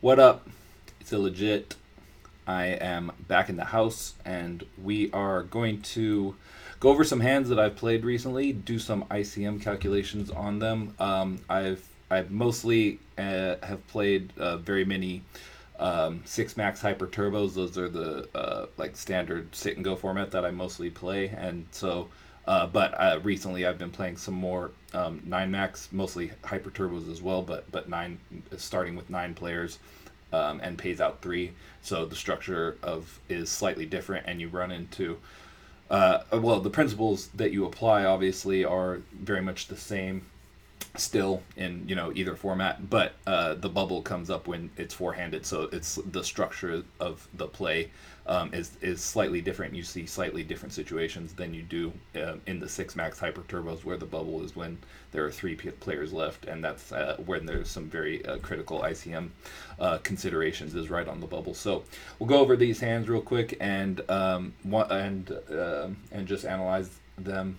What up? It's illegit. I am back in the house, and we are going to go over some hands that I've played recently, do some ICM calculations on them. I've mostly have played very many six max hyper turbos. Those are the like standard sit and go format that I mostly play, and so. But recently I've been playing some more nine max, mostly hyper turbos as well. But nine, starting with nine players, and pays out three. So the structure of is slightly different, and you run into well, the principles that you apply obviously are very much the same still in either format, but the bubble comes up when it's four-handed, so it's the structure of the play is slightly different. You see slightly different situations than you do in the six max hyper turbos, where the bubble is when there are three players left, and that's when there's some very critical ICM considerations is right on the bubble. So we'll go over these hands real quick and just analyze them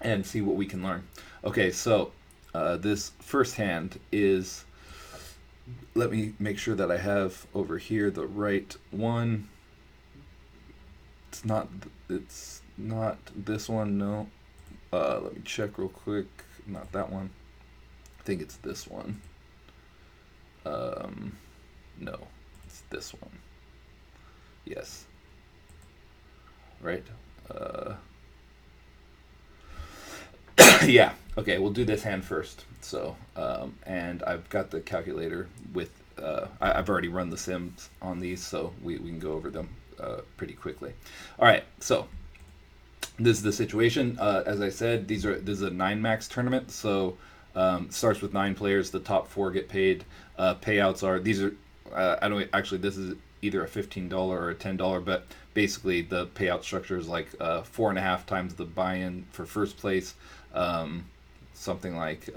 and see what we can learn. Okay, so this first hand is, let me make sure that I have over here the right one. It's not this one, no. Let me check real quick. Not that one. I think it's this one. No, it's this one. Yes. Right? Yeah. Okay, we'll do this hand first. So, and I've got the calculator with. I've already run the sims on these, so we can go over them pretty quickly. All right. So this is the situation. As I said, this is a nine max tournament. So starts with nine players. The top four get paid. Payouts are these are. I don't actually. This is either a $15 or a $10, but basically the payout structure is like 4.5 times the buy-in for first place. Something like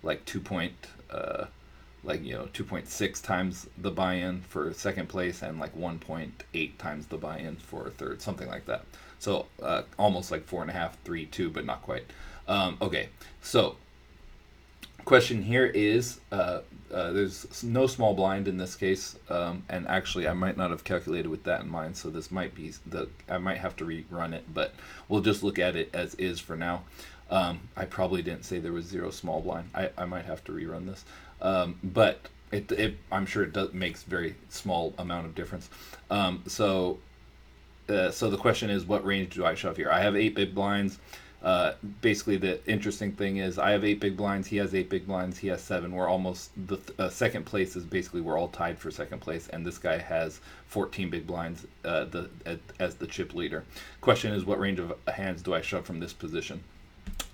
2.6 times the buy-in for second place, and like 1.8 times the buy-in for third, something like that. So almost like 4.5, 3, 2, but not quite. Okay, so question here is there's no small blind in this case, and actually I might not have calculated with that in mind, so this might be I might have to rerun it, but we'll just look at it as is for now. I probably didn't say there was zero small blind. I might have to rerun this, but I'm sure it makes very small amount of difference. So the question is, what range do I shove here? I have 8 big blinds. Basically, the interesting thing is I have 8 big blinds. He has 8 big blinds. He has 7. We're almost the second place is basically we're all tied for second place, and this guy has 14 big blinds as the chip leader. Question is, what range of hands do I shove from this position?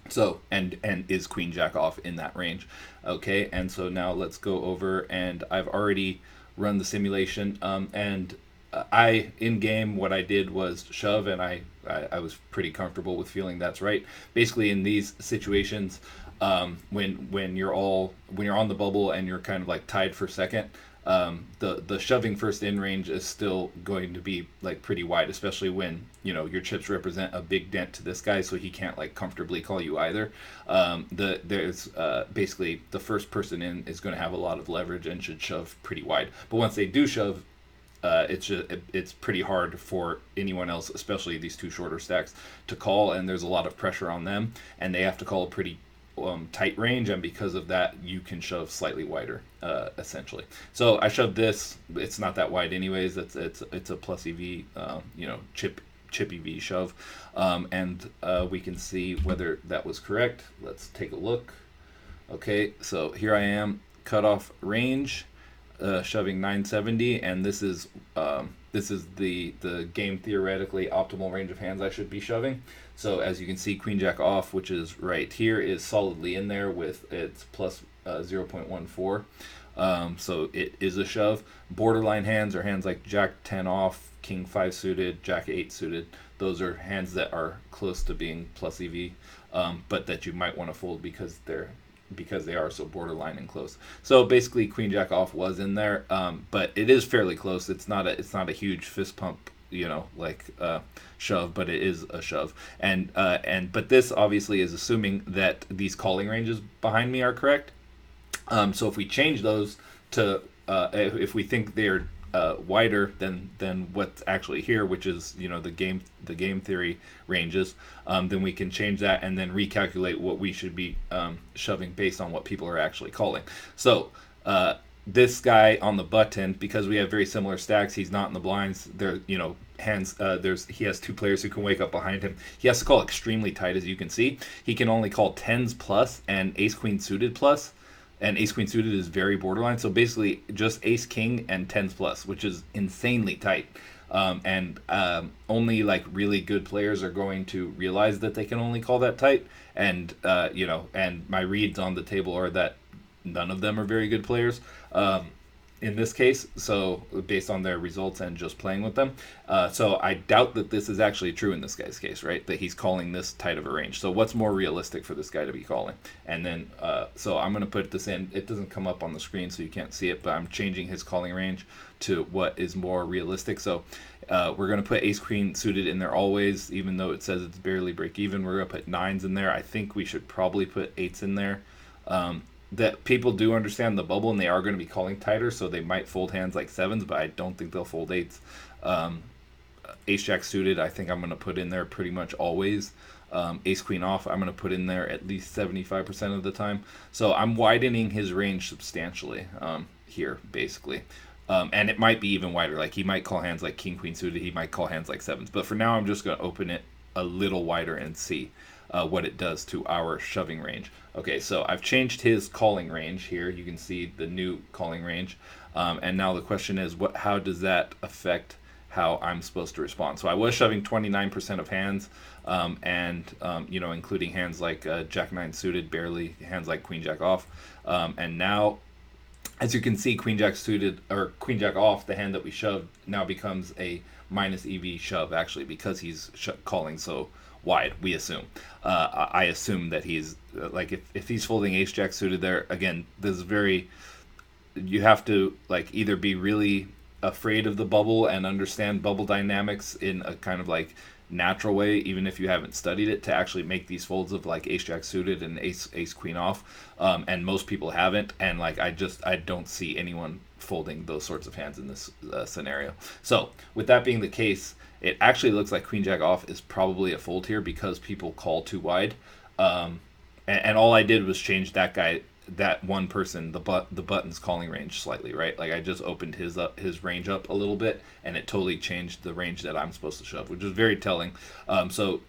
So and is queen jack off in that range? Okay, and so now let's go over, and I've already run the simulation, and I in game what I did was shove, and I was pretty comfortable with feeling that's right. Basically, in these situations, when you're on the bubble and you're kind of like tied for second, the shoving first in range is still going to be like pretty wide, especially when your chips represent a big dent to this guy, so he can't like comfortably call you either. There's basically the first person in is going to have a lot of leverage and should shove pretty wide. But once they do shove, it's pretty hard for anyone else, especially these two shorter stacks, to call, and there's a lot of pressure on them, and they have to call a pretty tight range, and because of that you can shove slightly wider, essentially. So I shoved this. It's not that wide anyways. It's a plus EV, chip EV shove, and we can see whether that was correct. Let's take a look. Okay, so here I am, cutoff range, shoving 970, and this is the game theoretically optimal range of hands I should be shoving. So as you can see, queen jack off, which is right here, is solidly in there with its plus 0.14. So it is a shove. Borderline hands are hands like jack 10 off, king 5 suited, jack 8 suited. Those are hands that are close to being plus EV, but that you might want to fold because they are so borderline and close. So basically, queen jack off was in there, but it is fairly close. It's not a huge fist pump, shove, but it is a shove. But this obviously is assuming that these calling ranges behind me are correct. So if we change those to if we think they're wider than what's actually here, which is the game theory ranges, then we can change that and then recalculate what we should be shoving based on what people are actually calling. So this guy on the button, because we have very similar stacks, he's not in the blinds. There, hands. He has two players who can wake up behind him. He has to call extremely tight, as you can see. He can only call tens plus and ace queen suited plus. And ace queen suited is very borderline. So basically just ace king and tens plus, which is insanely tight. And only like really good players are going to realize that they can only call that tight. And and my reads on the table are that none of them are very good players in this case, so based on their results and just playing with them. So I doubt that this is actually true in this guy's case, right? That he's calling this tight of a range. So what's more realistic for this guy to be calling? And then, so I'm going to put this in. It doesn't come up on the screen, so you can't see it, but I'm changing his calling range to what is more realistic. So we're going to put ace queen suited in there always, even though it says it's barely break even. We're going to put nines in there. I think we should probably put eights in there. That people do understand the bubble and they are going to be calling tighter, so they might fold hands like sevens, but I don't think they'll fold eights. Ace jack suited, I think I'm going to put in there pretty much always. Ace queen off, I'm going to put in there at least 75% of the time. So I'm widening his range substantially here, basically. And it might be even wider. Like he might call hands like king queen suited, he might call hands like sevens. But for now, I'm just going to open it a little wider and see what it does to our shoving range. Okay, so I've changed his calling range here. You can see the new calling range. And now the question is, how does that affect how I'm supposed to respond? So I was shoving 29% of hands, including hands like jack nine suited, barely hands like queen jack off. And now, as you can see, queen jack suited or queen jack off, the hand that we shoved, now becomes a minus EV shove, actually, because he's calling so wide, we assume. I assume that he's like, if he's folding ace jack suited there, again, this is very, you have to like either be really afraid of the bubble and understand bubble dynamics in a kind of like natural way, even if you haven't studied it, to actually make these folds of like ace jack suited and ace queen off. And most people haven't, and like I don't see anyone folding those sorts of hands in this scenario. So with that being the case, it actually looks like queen jack off is probably a fold here because people call too wide. And all I did was change that one person, the button's calling range slightly, right? Like I just opened his range up a little bit, and it totally changed the range that I'm supposed to shove, which is very telling. So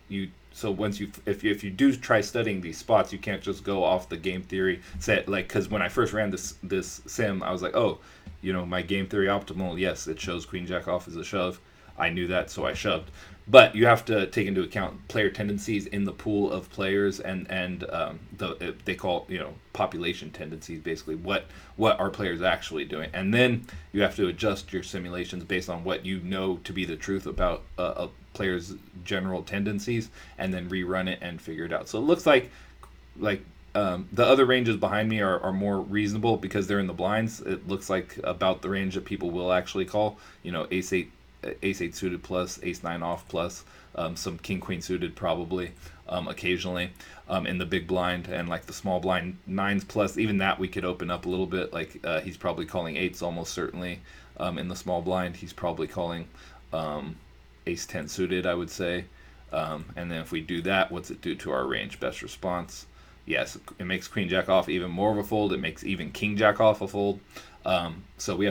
once if you do try studying these spots, you can't just go off the game theory set, like, because when I first ran this sim, I was like, oh, my game theory optimal, yes, it shows queen jack off as a shove. I knew that, so I shoved. But you have to take into account player tendencies in the pool of players, and they call population tendencies, basically what are players actually doing, and then you have to adjust your simulations based on what you know to be the truth about a player's general tendencies, and then rerun it and figure it out. So it looks like the other ranges behind me are more reasonable because they're in the blinds. It looks like about the range that people will actually call. Ace 8 suited plus, ace 9 off plus, some king queen suited probably, occasionally in the big blind, and like the small blind nines plus, even that we could open up a little bit. Like he's probably calling eights almost certainly in the small blind. He's probably calling ace 10 suited, I would say. And then if we do that, what's it do to our range? Best response. Yes, it makes queen jack off even more of a fold. It makes even king jack off a fold. So we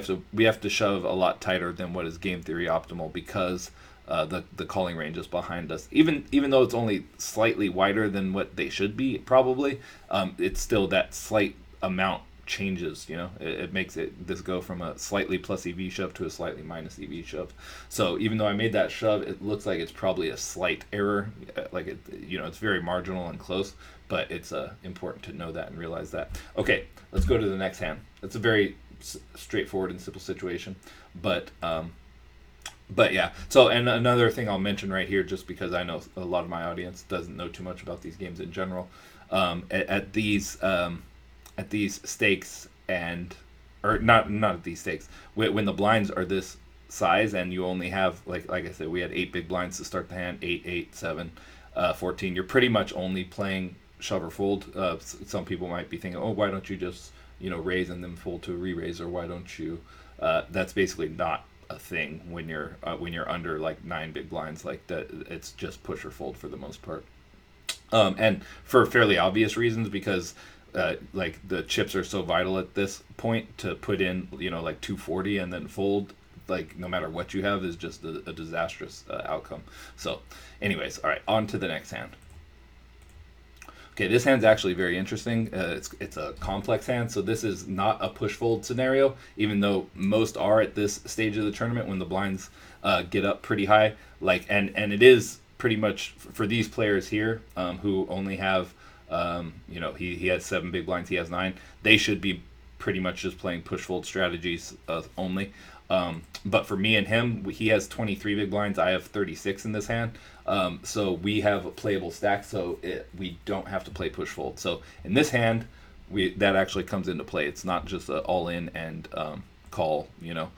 have to shove a lot tighter than what is game theory optimal because the calling range is behind us. Even though it's only slightly wider than what they should be, probably, it's still that slight amount changes. It makes this go from a slightly plus EV shove to a slightly minus EV shove. So even though I made that shove, it looks like it's probably a slight error. Like it's very marginal and close, but it's important to know that and realize that. Okay, let's go to the next hand. It's a very straightforward and simple situation, but yeah. So, and another thing I'll mention right here, just because I know a lot of my audience doesn't know too much about these games in general, at these stakes, or not at these stakes, when the blinds are this size and you only have like I said, we had 8 big blinds to start the hand, 8, 8, 7, 14. You're pretty much only playing shove or fold. Some people might be thinking, oh, why don't you just raise and then fold to a re-raise, or why don't you? That's basically not a thing when you're under like 9 big blinds like that. It's just push or fold for the most part, and for fairly obvious reasons, because like the chips are so vital at this point. To put in like 240 and then fold, like no matter what you have, is just a disastrous outcome. So anyways, all right, on to the next hand. Okay, this hand's actually very interesting. It's a complex hand, so this is not a push fold scenario, even though most are at this stage of the tournament when the blinds get up pretty high. And it is pretty much for these players here, who only have he has 7 big blinds, he has 9. They should be pretty much just playing push fold strategies only. But for me and him, he has 23 big blinds. I have 36 in this hand. So we have a playable stack, so we don't have to play push fold. So in this hand, that actually comes into play. It's not just all in and call, let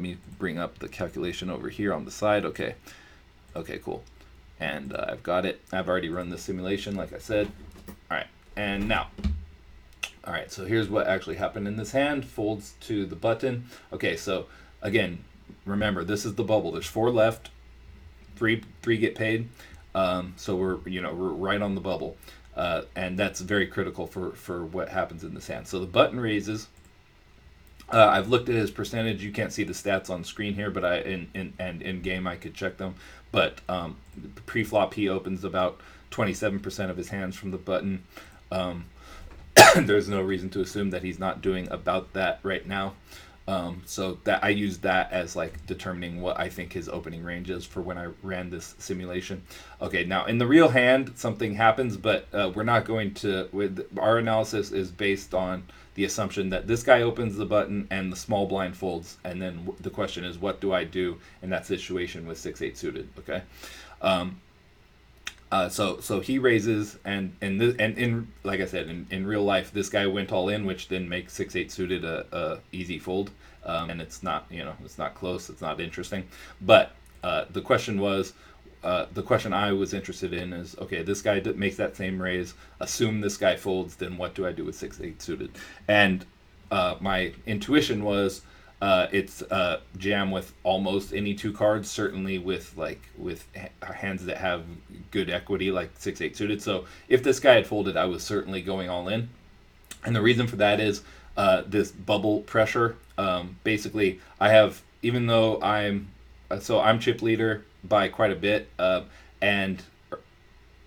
me bring up the calculation over here on the side. Okay, cool. And I've got it. I've already run the simulation, like I said. All right, and now. All right, so here's what actually happened in this hand. Folds to the button. Okay, so again, remember, this is the bubble. There's 4 left. Three get paid. So we're right on the bubble, and that's very critical for what happens in this hand. So the button raises. I've looked at his percentage. You can't see the stats on screen here, but in game I could check them. But pre-flop he opens about 27% of his hands from the button. There's no reason to assume that he's not doing about that right now. So that I use that as like determining what I think his opening range is for when I ran this simulation. Okay, now in the real hand, something happens, but we're not going to. Our analysis is based on the assumption that this guy opens the button and the small blind folds, and then the question is, what do I do in that situation with 6-8 suited? Okay. So he raises, and in like I said, in real life, this guy went all in, which then makes 6-8 suited a easy fold, and it's not it's not close, it's not interesting. But the question I was interested in is, okay, this guy makes that same raise. Assume this guy folds, then what do I do with 6-8 suited? And my intuition was, it's jam with almost any 2 cards, certainly with hands that have good equity like 6-8 suited. So if this guy had folded, I was certainly going all in. And the reason for that is this bubble pressure. Basically, I have, even though I'm chip leader by quite a bit, and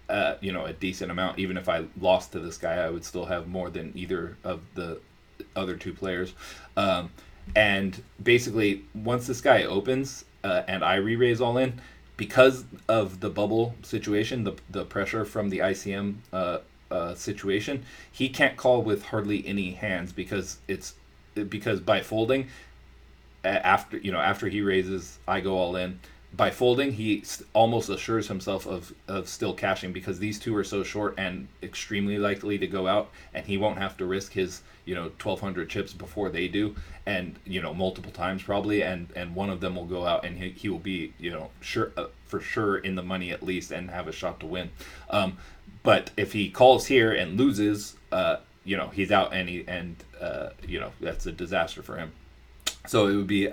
a decent amount. Even if I lost to this guy, I would still have more than either of the other 2 players. And basically, once this guy opens and I re-raise all in, because of the bubble situation, the pressure from the ICM situation, he can't call with hardly any hands, because by folding, after he raises, I go all in. By folding, he almost assures himself of still cashing, because these 2 are so short and extremely likely to go out, and he won't have to risk his 1,200 chips before they do, and multiple times probably, and one of them will go out, and he will be sure for sure in the money at least, and have a shot to win. But if he calls here and loses, he's out, and that's a disaster for him. So it would be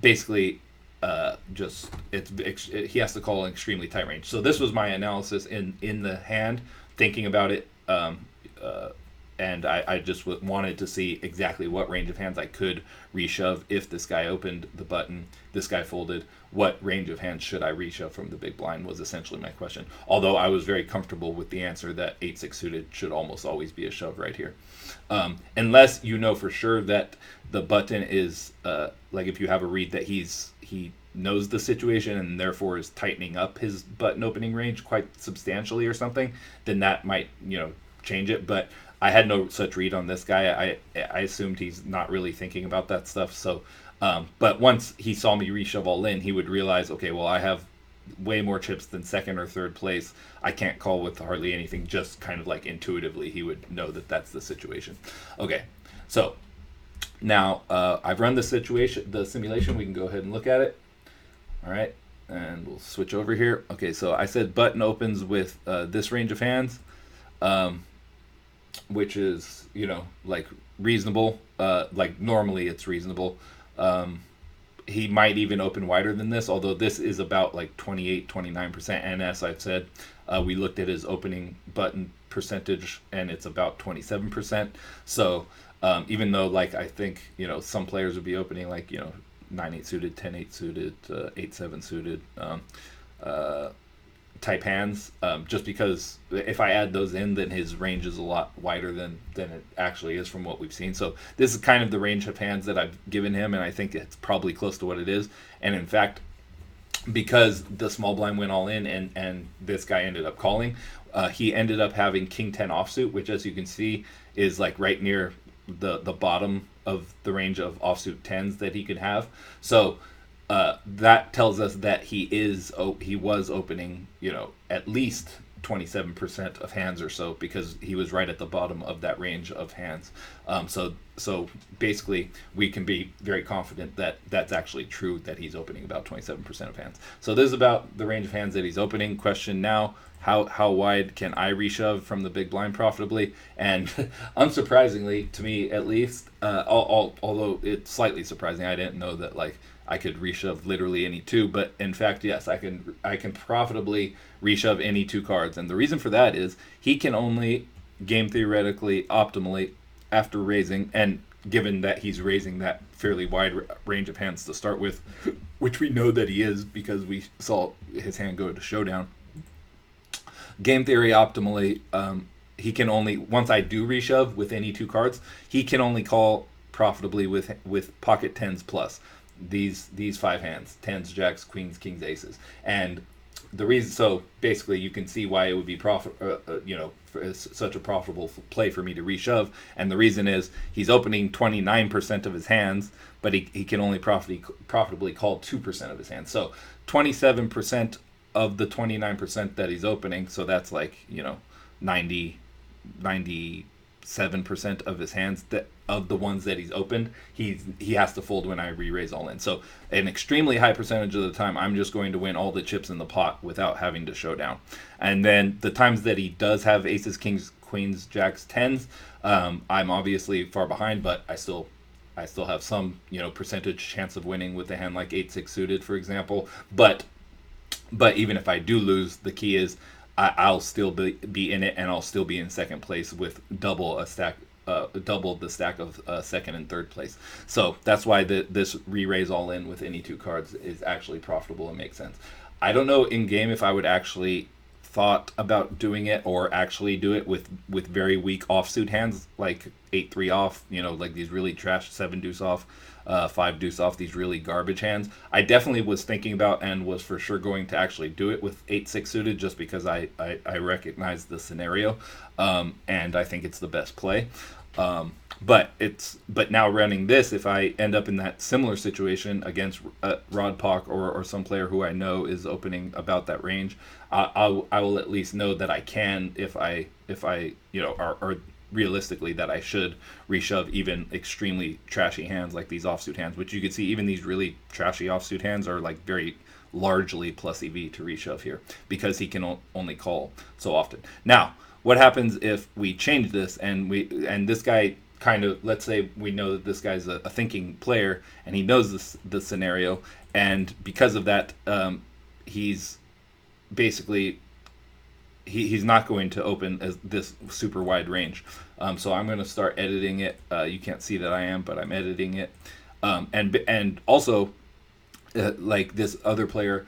basically. He has to call an extremely tight range. So this was my analysis in the hand, thinking about it, and I just wanted to see exactly what range of hands I could reshove if this guy opened the button, this guy folded. What range of hands should I reshove from the big blind was essentially my question. Although I was very comfortable with the answer that 8-6 suited should almost always be a shove right here, unless you know for sure that the button is like if you have a read that he knows the situation and therefore is tightening up his button opening range quite substantially or something, then that might change it. But I had no such read on this guy. I assumed he's not really thinking about that stuff. So, but once he saw me reshove all in, he would realize, okay, well, I have way more chips than second or third place. I can't call with hardly anything. Just kind of like intuitively, he would know that that's the situation. Okay, so now I've run the simulation. We can go ahead and look at it. All right, and we'll switch over here. Okay, so I said button opens with this range of hands. which is, like reasonable. Like normally it's reasonable. He might even open wider than this, although this is about like 28-29%. And as I've said, we looked at his opening button percentage, and it's about 27%. So even though, like, I think, some players would be opening like, 9-8 suited, 10-8 suited, 8-7 suited, uh, type hands, just because if I add those in, then his range is a lot wider than it actually is from what we've seen. So this is kind of the range of hands that I've given him, and I think it's probably close to what it is. And in fact, because the small blind went all in and this guy ended up calling, he ended up having king 10 offsuit, which, as you can see, is like right near the bottom of the range of offsuit 10s that he could have. So that tells us that he was opening, at least 27% of hands or so, because he was right at the bottom of that range of hands. So basically, we can be very confident that that's actually true, that he's opening about 27% of hands. So this is about the range of hands that he's opening. Question now: how wide can I reshove from the big blind profitably? And unsurprisingly, to me at least, although it's slightly surprising, I didn't know that like I could reshove literally any two, but in fact, yes, I can profitably reshove any two cards, and the reason for that is he can only game theoretically optimally after raising, and given that he's raising that fairly wide range of hands to start with, which we know that he is because we saw his hand go to showdown. Game theory optimally, he can only, once I do reshove with any two cards, he can only call profitably with pocket tens plus these five hands: tens, jacks, queens, kings, aces. And the reason, so basically you can see why it would be such a profitable play for me to reshove. And the reason is he's opening 29% of his hands, but he can only profitably call 2% of his hands. So 27% of the 29% that he's opening, so that's like 97% of his hands, that of the ones that he's opened, he has to fold when I re-raise all in. So an extremely high percentage of the time, I'm just going to win all the chips in the pot without having to show down. And then the times that he does have aces, kings, queens, jacks, tens, I'm obviously far behind, but I still have some percentage chance of winning with a hand like 8-6 suited, for example. But even if I do lose, the key is I'll still be in it, and I'll still be in second place with double the stack of second and third place. So that's why this re-raise all in with any two cards is actually profitable and makes sense. I don't know in game if I would actually thought about doing it or actually do it with very weak offsuit hands like 8-3 off, like these really trash 7 deuce off, 5 deuce off, these really garbage hands. I definitely was thinking about and was for sure going to actually do it with 8-6 suited, just because I recognize the scenario, and I think it's the best play. But now running this, if I end up in that similar situation against Rod Pock or some player who I know is opening about that range, I will at least know that I can, if I or realistically that I should reshove even extremely trashy hands like these offsuit hands, which you can see even these really trashy offsuit hands are like very largely plus EV to reshove here because he can only call so often. Now, what happens if we change this and this guy kind of, let's say we know that this guy's a thinking player and he knows the scenario, and because of that, he's basically he's not going to open as this super wide range. So I'm going to start editing it. You can't see that I am, but I'm editing it. And also, like this other player,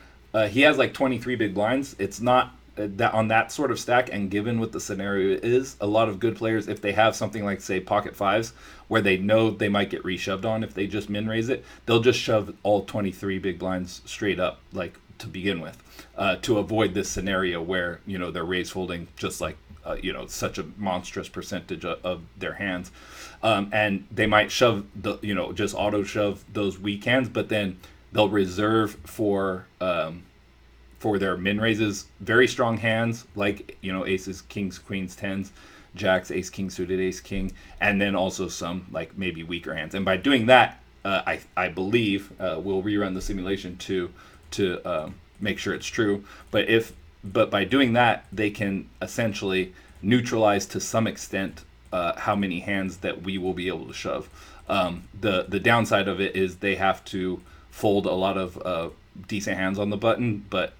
he has like 23 big blinds. It's not that on that sort of stack, and given what the scenario is, a lot of good players, if they have something like, say, pocket fives, where they know they might get reshoved on if they just min raise it, they'll just shove all 23 big blinds straight up, like to begin with, to avoid this scenario where they're raise folding just like such a monstrous percentage of their hands, and they might shove just auto shove those weak hands, but then they'll reserve for their min raises very strong hands like aces, kings, queens, tens, jacks, ace king suited, ace king, and then also some like maybe weaker hands. And by doing that, I believe we'll rerun the simulation to make sure it's true. But by doing that, they can essentially neutralize to some extent how many hands that we will be able to shove. The downside of it is they have to fold a lot of decent hands on the button, but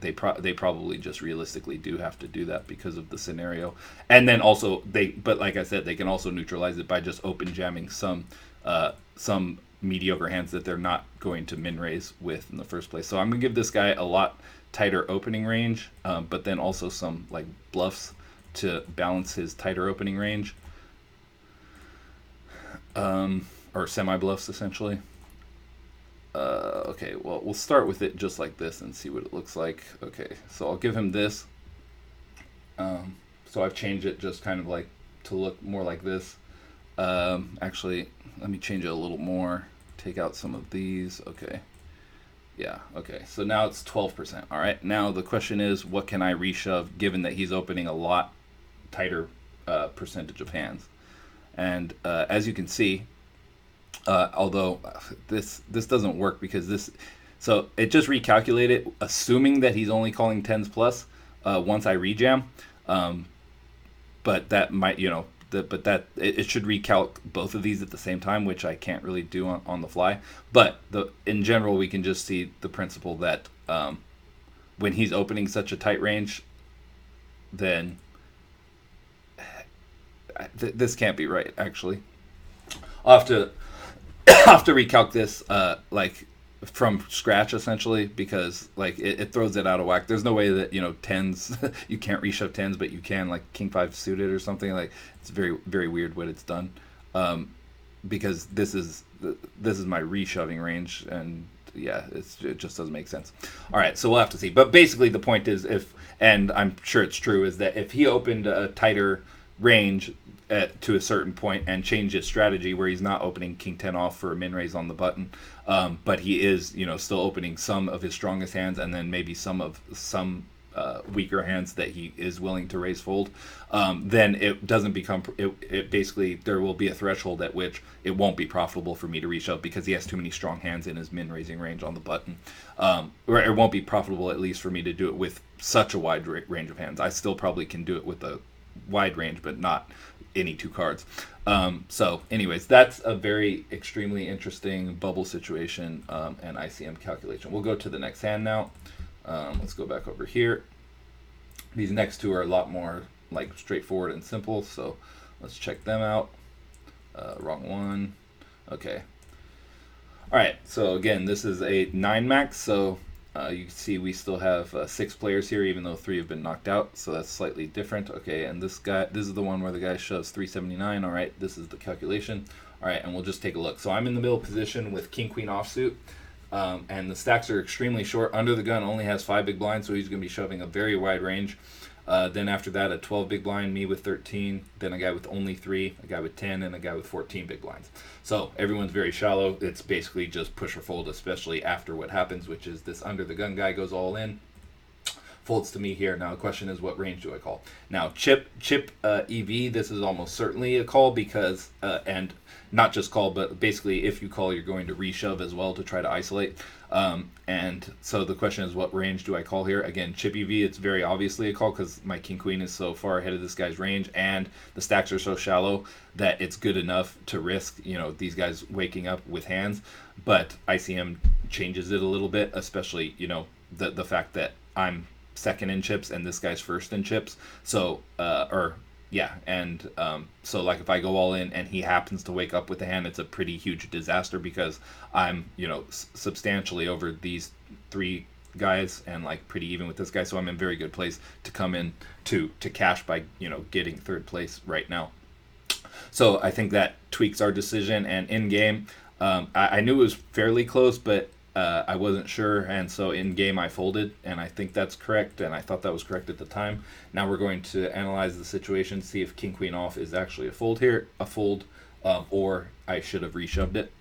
they probably just realistically do have to do that because of the scenario. And then also but like I said, they can also neutralize it by just open jamming some mediocre hands that they're not going to min raise with in the first place. So I'm gonna give this guy a lot tighter opening range, but then also some like bluffs to balance his tighter opening range, or semi bluffs essentially. Okay, well, we'll start with it just like this and see what it looks like. Okay, so I'll give him this. So I've changed it just kind of like to look more like this. Actually, let me change it a little more. Take out some of these. Okay. Yeah, okay. So now it's 12%. All right. Now the question is, what can I reshove given that he's opening a lot tighter percentage of hands? And as you can see, although this doesn't work because this, so it just recalculated, assuming that he's only calling 10s plus once I rejam, but that might, but that it should recalc both of these at the same time, which I can't really do on the fly. But in general, we can just see the principle that when he's opening such a tight range, then this can't be right. Actually, I'll have to recalc this like from scratch essentially, because like it throws it out of whack. There's no way that 10s you can't reshove 10s, but you can like king 5 suited or something. Like it's very, very weird what it's done, because this is my reshoving range, and yeah, it just doesn't make sense. All right, so we'll have to see. But basically the point is, and I'm sure it's true, is that if he opened a tighter range to a certain point and changed his strategy where he's not opening king 10 off for a min raise on the button, but he is still opening some of his strongest hands and then maybe some weaker hands that he is willing to raise fold, then it doesn't become it basically there will be a threshold at which it won't be profitable for me to reshove because he has too many strong hands in his min raising range on the button, or it won't be profitable at least for me to do it with such a wide range of hands. I still probably can do it with a wide range, but not any two cards. So anyways, that's a very extremely interesting bubble situation and ICM calculation. We'll go to the next hand now. Let's go back over here. These next two are a lot more like straightforward and simple, so let's check them out. Wrong one. Okay. All right, so again, this is a 9 max, so you can see we still have 6 players here, even though 3 have been knocked out, so that's slightly different. Okay, and this is the one where the guy shoves 379. All right, this is the calculation. All right, and we'll just take a look. So I'm in the middle position with king queen offsuit, and the stacks are extremely short. Under the gun only has 5 big blinds, so he's going to be shoving a very wide range. Then after that, a 12 big blind, me with 13, then a guy with only 3, a guy with 10, and a guy with 14 big blinds. So everyone's very shallow. It's basically just push or fold, especially after what happens, which is this under the gun guy goes all in, folds to me here. Now the question is, what range do I call? Now chip EV, this is almost certainly a call because, and not just call, but basically if you call, you're going to reshove as well to try to isolate. And so the question is, what range do I call here? Again, chip EV, it's very obviously a call because my king queen is so far ahead of this guy's range and the stacks are so shallow that it's good enough to risk, these guys waking up with hands. But ICM changes it a little bit, especially, the fact that I'm second in chips and this guy's first in chips. So, so like if I go all in and he happens to wake up with a hand, it's a pretty huge disaster because I'm, substantially over these 3 guys and like pretty even with this guy. So I'm in very good place to come in to cash by, getting 3rd place right now. So I think that tweaks our decision, and in game, I knew it was fairly close, but I wasn't sure, and so in game I folded, and I think that's correct, and I thought that was correct at the time. Now we're going to analyze the situation, see if king queen off is actually a fold here, or I should have reshoved it.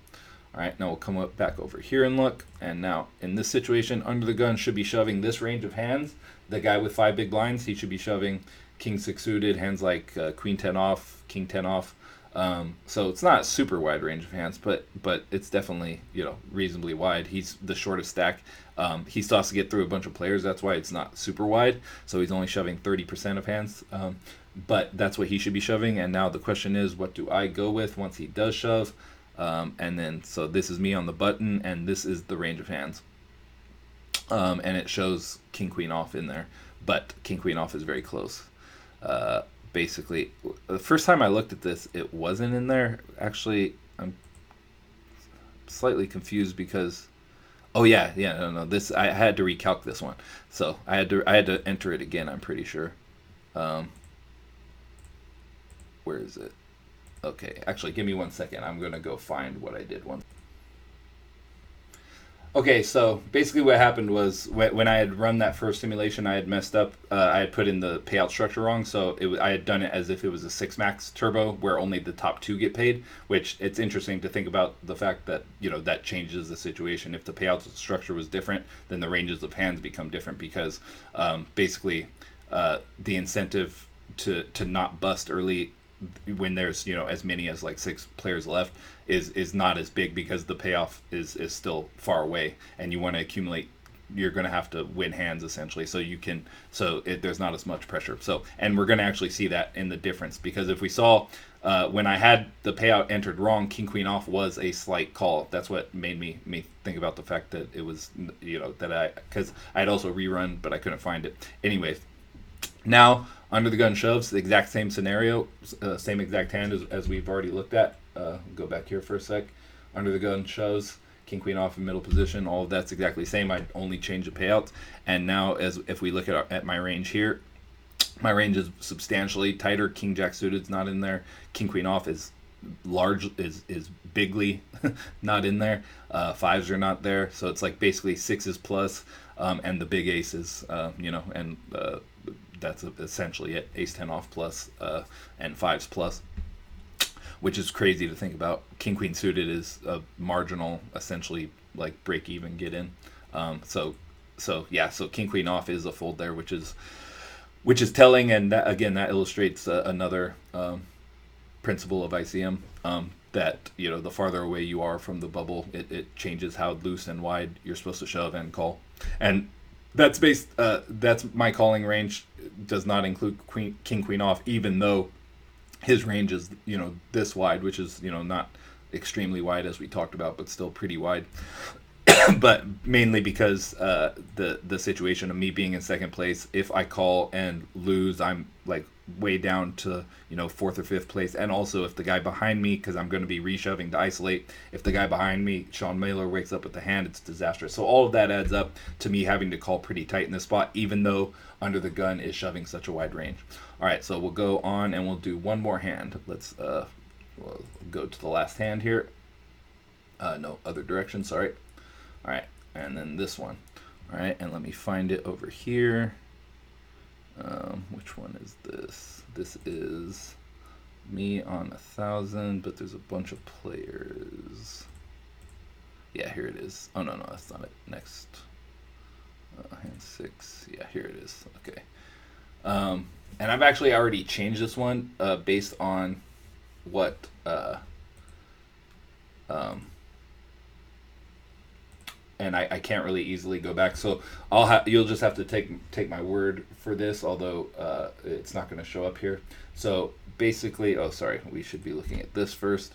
All right, now we'll come up back over here and look, and now in this situation, under the gun should be shoving this range of hands. The guy with 5 big blinds, he should be shoving king 6 suited, hands like queen 10 off, king 10 off. So it's not a super wide range of hands, but it's definitely, reasonably wide. He's the shortest stack. He still has to get through a bunch of players. That's why it's not super wide. So he's only shoving 30% of hands. but that's what he should be shoving. And now the question is, what do I go with once he does shove? And then, so this is me on the button, and this is the range of hands. And it shows king queen off in there, but king queen off is very close. Basically, the first time I looked at this, it wasn't in there. Actually, I'm slightly confused because, oh yeah, no, this I had to recalc this one, so I had to enter it again. I'm pretty sure. Where is it? Okay, actually, give me 1 second. I'm gonna go find what I did once. Okay, so basically what happened was when I had run that first simulation, I had messed up. I had put in the payout structure wrong, so I had done it as if it was a 6 max turbo where only the top 2 get paid, which it's interesting to think about the fact that, that changes the situation. If the payout structure was different, then the ranges of hands become different because basically the incentive to not bust early when there's as many as like 6 players left is not as big because the payoff is still far away, and you want to accumulate. You're going to have to win hands essentially, so there's not as much pressure. So, and we're going to actually see that in the difference, because if we saw when I had the payout entered wrong, king queen off was a slight call. That's what made me think about the fact that it was because I had also rerun but I couldn't find it. Anyways, now under the gun shoves, the exact same scenario, same exact hand as we've already looked at. Go back here for a sec. Under the gun shoves, king queen off in middle position. All of that's exactly the same. I only changed the payouts. And now, if we look at my range here, my range is substantially tighter. King jack suited's not in there. King queen off is is bigly not in there. Fives are not there. So it's like basically sixes plus, and the big aces, and that's essentially it. Ace 10 off plus, and fives plus, which is crazy to think about. King queen suited is a marginal, essentially like break even get in. So king queen off is a fold there, which is telling, and that illustrates another principle of ICM, that the farther away you are from the bubble, it changes how loose and wide you're supposed to shove and call. And that's my calling range does not include king queen off, even though his range is this wide, which is not extremely wide as we talked about, but still pretty wide. But mainly because the situation of me being in second place, if I call and lose, I'm like way down to fourth or fifth place. And also if the guy behind me, because I'm going to be reshoving to isolate, if the guy behind me, Sean Mailer, wakes up with the hand, it's disastrous. So all of that adds up to me having to call pretty tight in this spot, even though under the gun is shoving such a wide range. All right, so we'll go on and we'll do one more hand. Let's we'll go to the last hand here. No, other direction, sorry. All right, and then this one. All right, and let me find it over here. Which one is this? This is me on 1,000, but there's a bunch of players. Yeah, here it is. Oh, no, that's not it. Next. Hand 6. Yeah, here it is. Okay. And I've actually already changed this one based on what... and I can't really easily go back, so you'll just have to take my word for this, although it's not going to show up here. So basically, oh sorry, we should be looking at this first,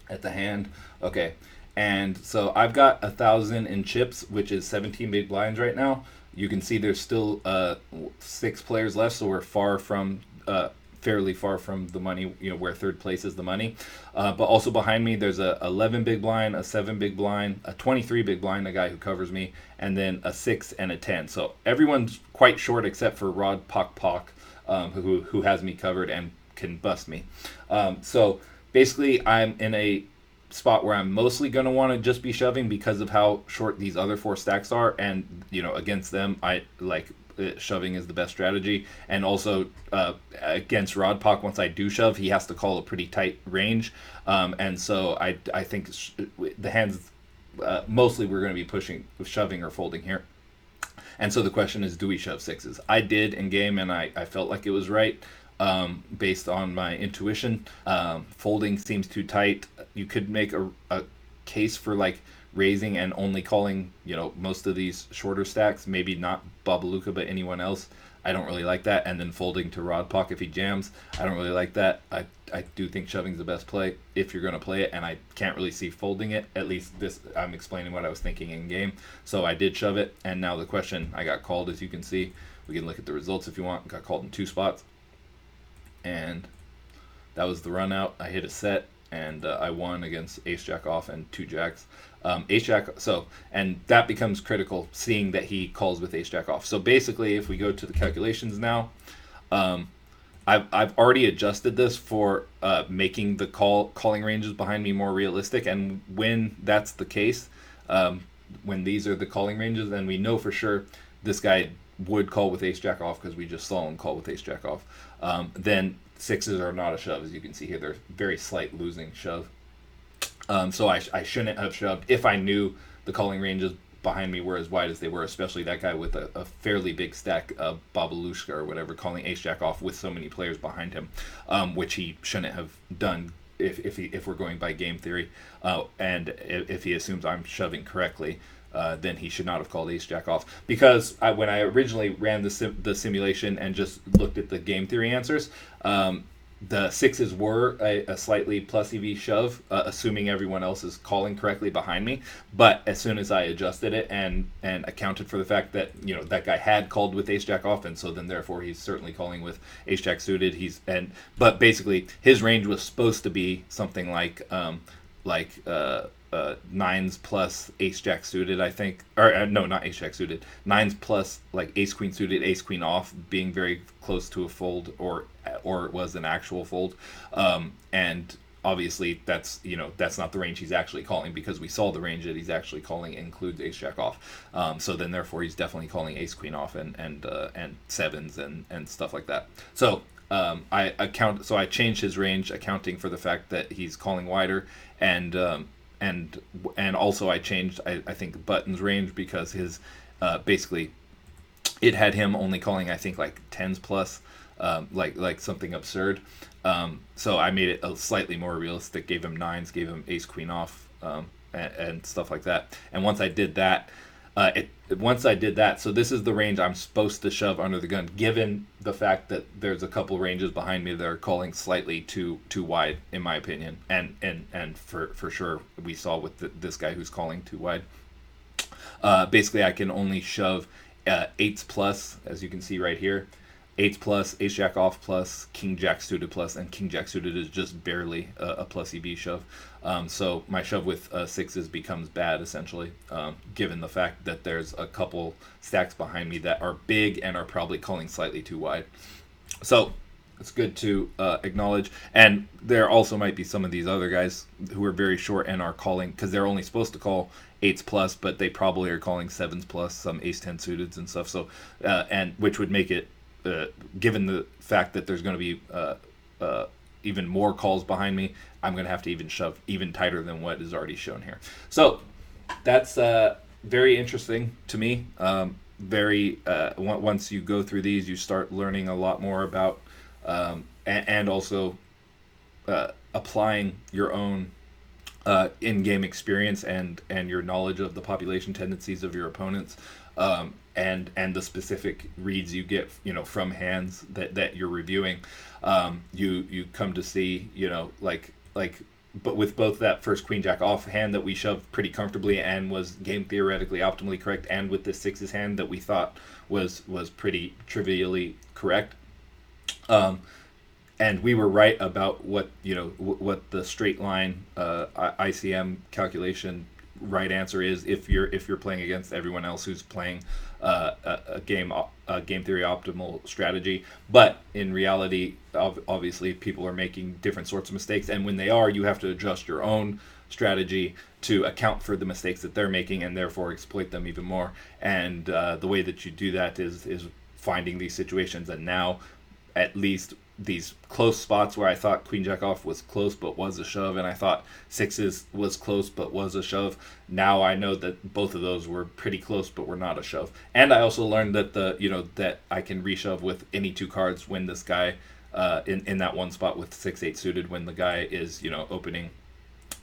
at the hand. Okay, and so I've got 1,000 in chips, which is 17 big blinds right now. You can see there's still 6 players left, so we're fairly far from the money, where third place is the money. But also behind me, there's a 11 big blind, a 7 big blind, a 23 big blind, a guy who covers me, and then a 6 and a 10. So everyone's quite short except for Rod Pock, who has me covered and can bust me. So basically, I'm in a spot where I'm mostly going to want to just be shoving because of how short these other 4 stacks are, and against them, I like... shoving is the best strategy. And also against Rodpock, once I do shove, he has to call a pretty tight range, and so I think the hands mostly we're going to be shoving or folding here. And so the question is, do we shove sixes? I did in game, and I felt like it was right based on my intuition. Folding seems too tight. You could make a case for like raising and only calling most of these shorter stacks, maybe not Babaluka but anyone else. I don't really like that. And then folding to rod pock if he jams, I don't really like that. I do think shoving's the best play if you're going to play it, and I can't really see folding it. At least this, I'm explaining what I was thinking in game. So I did shove it, and now the question, I got called, as you can see. We can look at the results if you want. Got called in 2 spots, and that was the run out. I hit a set, and I won against ace jack off and 2 jacks. Ace jack, and that becomes critical, seeing that he calls with ace jack off. So basically, if we go to the calculations now, I've already adjusted this for making the calling ranges behind me more realistic, and when that's the case, when these are the calling ranges, then we know for sure this guy would call with ace jack off because we just saw him call with ace jack off. Then 6s are not a shove, as you can see here. They're very slight losing shove. So I shouldn't have shoved if I knew the calling ranges behind me were as wide as they were, especially that guy with a fairly big stack of Babalushka or whatever, calling ace jack off with so many players behind him, which he shouldn't have done if we're going by game theory. And if he assumes I'm shoving correctly, then he should not have called ace jack off. Because when I originally ran the simulation and just looked at the game theory answers, the 6s were a slightly plus EV shove, assuming everyone else is calling correctly behind me. But as soon as I adjusted it and accounted for the fact that that guy had called with ace jack off, and so then therefore he's certainly calling with ace jack suited. But basically his range was supposed to be something like 9s plus ace jack suited, I think, or no, not ace jack suited, 9s plus like ace queen suited, ace queen off, being very close to a fold, or it was an actual fold, and obviously that's not the range he's actually calling, because we saw the range that he's actually calling includes ace jack off, so then therefore he's definitely calling ace queen off and 7s and stuff like that. So I changed his range, accounting for the fact that he's calling wider, and also I changed I think Button's range, because his basically it had him only calling I think like 10s plus, like something absurd. So I made it a slightly more realistic, gave him 9s, gave him ace queen off, and stuff like that. And once I did that, so this is the range I'm supposed to shove under the gun, given the fact that there's a couple ranges behind me that are calling slightly too wide, in my opinion, and for sure we saw with this guy who's calling too wide. Basically, I can only shove 8s plus, as you can see right here. 8s plus, ace jack off plus, king jack suited plus, and king jack suited is just barely a plus EV shove. So my shove with 6s becomes bad, essentially, given the fact that there's a couple stacks behind me that are big and are probably calling slightly too wide. So it's good to acknowledge. And there also might be some of these other guys who are very short and are calling, because they're only supposed to call 8s plus, but they probably are calling 7s plus, some ace 10 suiteds and stuff. So and which would make it, given the fact that there's going to be even more calls behind me, I'm going to have to even shove even tighter than what is already shown here. So that's very interesting to me. Once you go through these, you start learning a lot more about and also applying your own in-game experience and your knowledge of the population tendencies of your opponents, and the specific reads you get from hands that you're reviewing. You come to see but with both that first queen jack off hand that we shoved pretty comfortably and was game theoretically optimally correct, and with the 6s hand that we thought was pretty trivially correct, and we were right about what the straight line ICM calculation right answer is if you're playing against everyone else who's playing a game theory optimal strategy. But in reality, obviously people are making different sorts of mistakes, and when they are, you have to adjust your own strategy to account for the mistakes that they're making and therefore exploit them even more. And the way that you do that is finding these situations. And now at least these close spots where I thought queen jack off was close but was a shove, and I thought 6s was close but was a shove, now I know that both of those were pretty close but were not a shove. And I also learned that that I can reshove with any 2 cards when this guy in that one spot with 6-8 suited, when the guy is opening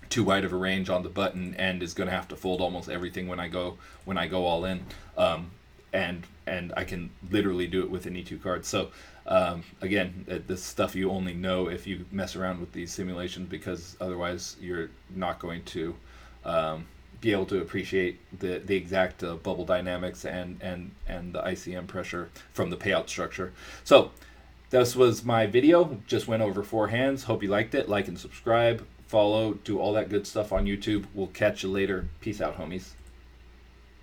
too wide of a range on the button and is going to have to fold almost everything when I go all in. and I can literally do it with an E2 card. So again, this stuff you only know if you mess around with these simulations, because otherwise you're not going to be able to appreciate the exact bubble dynamics and the ICM pressure from the payout structure. So this was my video. Just went over 4 hands. Hope you liked it. Like and subscribe, follow, do all that good stuff on YouTube. We'll catch you later. Peace out, homies.